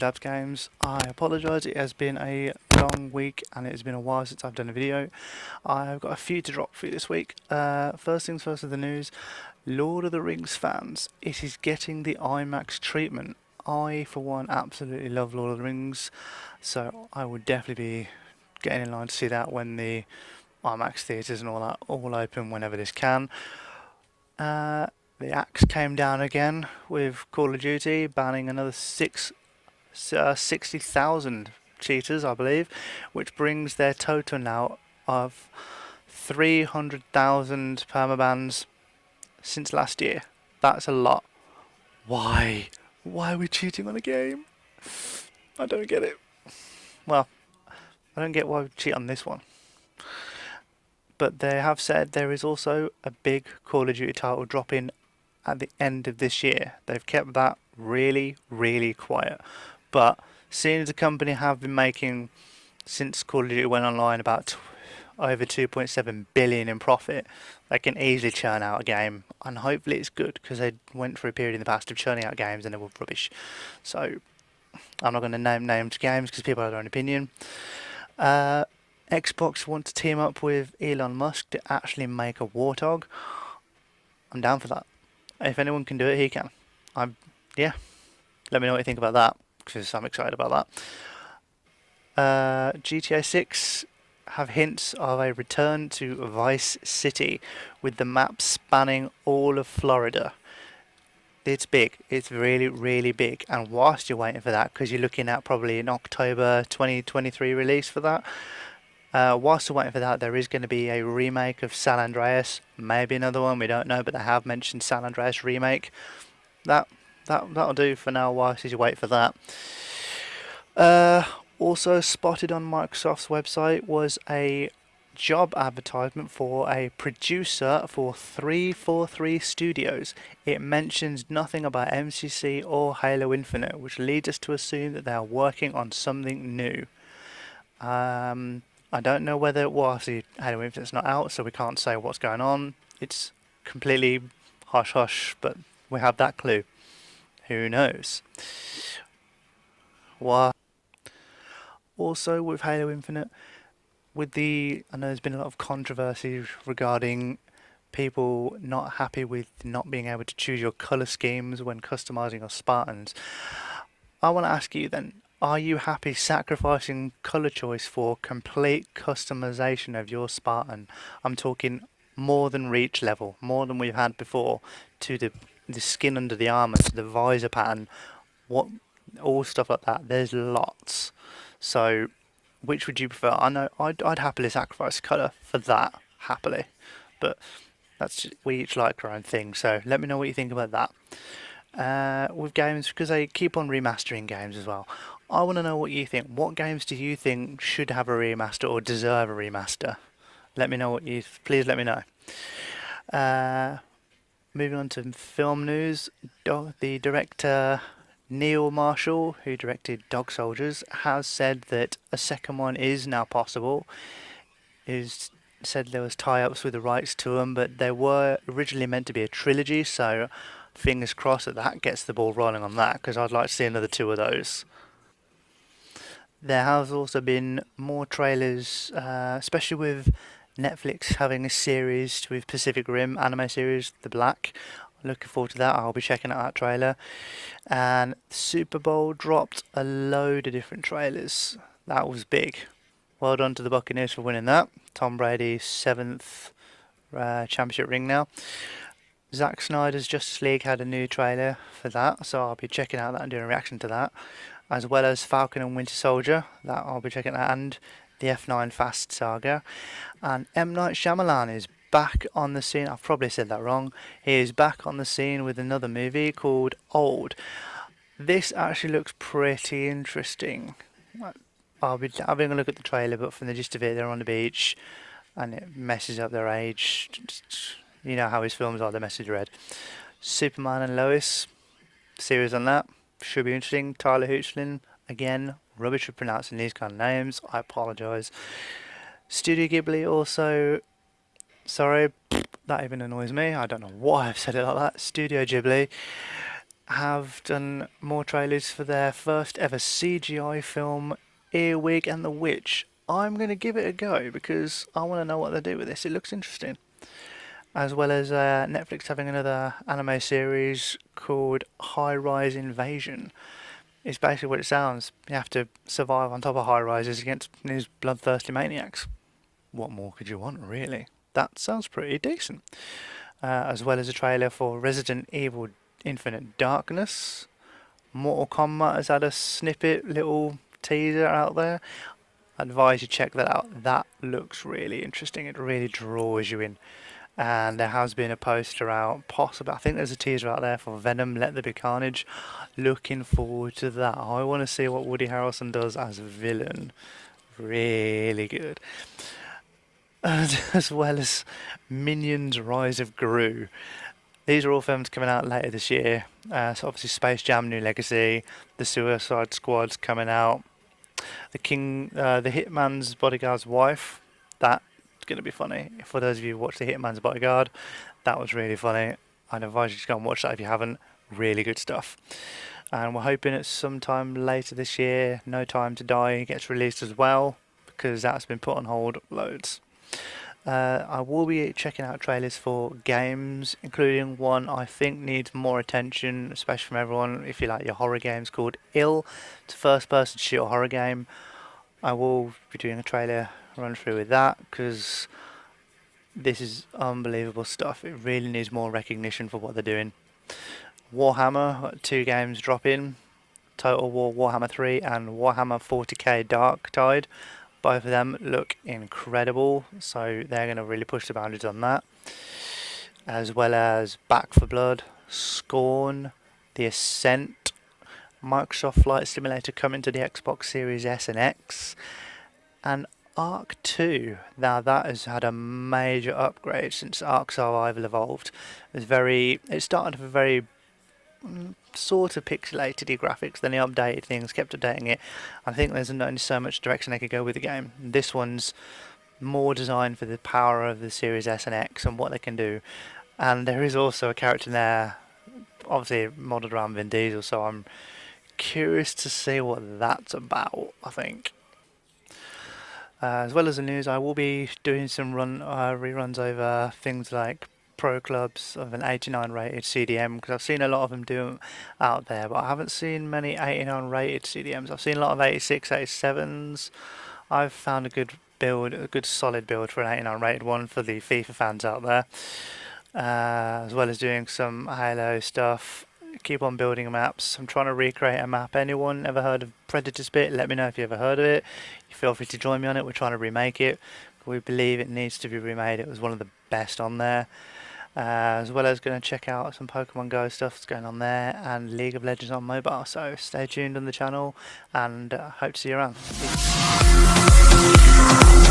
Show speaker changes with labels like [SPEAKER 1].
[SPEAKER 1] Dabs Games. I apologise, it has been a long week and it has been a while since I've done a video. I've got a few to drop for you this week. First things first of the news, Lord of the Rings fans, it is getting the IMAX treatment. I, for one, absolutely love Lord of the Rings, so I would definitely be getting in line to see that when the IMAX theatres and all that all open whenever this can. The axe came down again with Call of Duty, banning another 60,000 cheaters, I believe, which brings their total now of 300,000 permabans since last year. That's a lot. Why? Why are we cheating on a game? I don't get it. Well, I don't get why we cheat on this one. But they have said there is also a big Call of Duty title dropping at the end of this year. They've kept that really, really quiet. But seeing as the company have been making, since Call of Duty went online, about over 2.7 billion in profit, they can easily churn out a game. And hopefully it's good, because they went through a period in the past of churning out games and they were rubbish. So I'm not going to name names games because people have their own opinion. Xbox want to team up with Elon Musk to actually make a Warthog. I'm down for that. If anyone can do it, he can. Yeah. Let me know what you think about that, because I'm excited about that. GTA 6 have hints of a return to Vice City, with the map spanning all of Florida. It's big. It's really, really big. And whilst you're waiting for that, because you're looking at probably an October 2023 release for that, whilst we're waiting for that, there is going to be a remake of San Andreas. Maybe another one, we don't know, but they have mentioned San Andreas remake. That'll do for now whilst you wait for that. Also spotted on Microsoft's website was a job advertisement for a producer for 343 Studios. It mentions nothing about MCC or Halo Infinite, which leads us to assume that they are working on something new. I don't know whether, well, obviously Halo Infinite's not out, so we can't say what's going on. It's completely hush-hush, but we have that clue. Who knows? What? Also, with Halo Infinite, I know there's been a lot of controversy regarding people not happy with not being able to choose your colour schemes when customizing your Spartans. I want to ask you then, are you happy sacrificing colour choice for complete customization of your Spartan? I'm talking more than reach level, more than we've had before, to the skin under the armour, to the visor pattern, all stuff like that. There's lots. So, which would you prefer? I know I'd happily sacrifice colour for that, happily. But we each like our own thing, so let me know what you think about that. With games, because they keep on remastering games as well, I want to know what you think. What games do you think should have a remaster or deserve a remaster? Let me know please let me know. Moving on to film news, the director Neil Marshall, who directed Dog Soldiers, has said that a second one is now possible. He's said there was tie-ups with the rights to them, but they were originally meant to be a trilogy, so fingers crossed that gets the ball rolling on that, because I'd like to see another 2 of those. There has also been more trailers, especially with Netflix having a series with Pacific Rim anime series, The Black. Looking forward to that. I'll be checking out that trailer. And Super Bowl dropped a load of different trailers. That was big. Well done to the Buccaneers for winning that. Tom Brady's 7th championship ring now. Zack Snyder's Justice League had a new trailer for that, so I'll be checking out that and doing a reaction to that, as well as Falcon and Winter Soldier. That I'll be checking out, and the F9 Fast Saga. And M. Night Shyamalan is back on the scene. I've probably said that wrong. He is back on the scene with another movie called Old. This actually looks pretty interesting. I'll be having a look at the trailer, but from the gist of it, they're on the beach and it messes up their age. You know how his films are, they mess with your head. Superman and Lois, series on that, should be interesting. Tyler Hoechlin, again, rubbish at pronouncing these kind of names, I apologise. Studio Ghibli also, sorry, that even annoys me, I don't know why I've said it like that. Studio Ghibli have done more trailers for their first ever CGI film, Earwig and the Witch. I'm going to give it a go because I want to know what they do with this. It looks interesting. As well as Netflix having another anime series called High Rise Invasion. It's basically what it sounds. You have to survive on top of high rises against these bloodthirsty maniacs. What more could you want, really? That sounds pretty decent. As well as a trailer for Resident Evil Infinite Darkness. Mortal Kombat has had a snippet, little teaser out there. I advise you check that out. That looks really interesting. It really draws you in. And there has been a poster out, possibly, I think there's a teaser out there for Venom Let There Be Carnage. Looking forward to that. I want to see what Woody Harrelson does as a villain. Really good. And as well as Minions Rise of Gru. These are all films coming out later this year. So obviously Space Jam New Legacy, The Suicide Squad's coming out. The Hitman's Bodyguard's Wife. That's going to be funny. For those of you who watched The Hitman's Bodyguard, that was really funny. I'd advise you to go and watch that if you haven't. Really good stuff. And we're hoping it's sometime later this year, No Time to Die gets released as well, because that's been put on hold loads. I will be checking out trailers for games, including one I think needs more attention, especially from everyone if you like your horror games, called Ill. It's a first-person shooter horror game. I will be doing a trailer run through with that because this is unbelievable stuff. It really needs more recognition for what they're doing. Warhammer, 2 games drop in. Total War Warhammer 3 and Warhammer 40k Darktide. Both of them look incredible, so they're going to really push the boundaries on that. As well as Back 4 Blood, Scorn, The Ascent, Microsoft Flight Simulator coming to the Xbox Series S and X, and Ark 2. Now that has had a major upgrade since Ark Survival Evolved. It started with a very sort of pixelated graphics, then they updated things, kept updating it. I think there's only so much direction they could go with the game. This one's more designed for the power of the Series S and X and what they can do. And there is also a character in there, obviously modelled around Vin Diesel, so I'm curious to see what that's about, I think. As well as the news, I will be doing some reruns over things like pro clubs of an 89 rated CDM, because I've seen a lot of them do them out there, but I haven't seen many 89 rated CDMs. I've seen a lot of 86, 87s. I've found a good build, a good solid build for an 89 rated one for the FIFA fans out there. As well as doing some Halo stuff. Keep on building maps. I'm trying to recreate a map. Anyone ever heard of Predator Spit? Let me know if you ever heard of it. Feel free to join me on it. We're trying to remake it. We believe it needs to be remade. It was one of the best on there. As well as going to check out some Pokemon Go stuff that's going on there, and League of Legends on mobile. So stay tuned on the channel, and hope to see you around. Peace.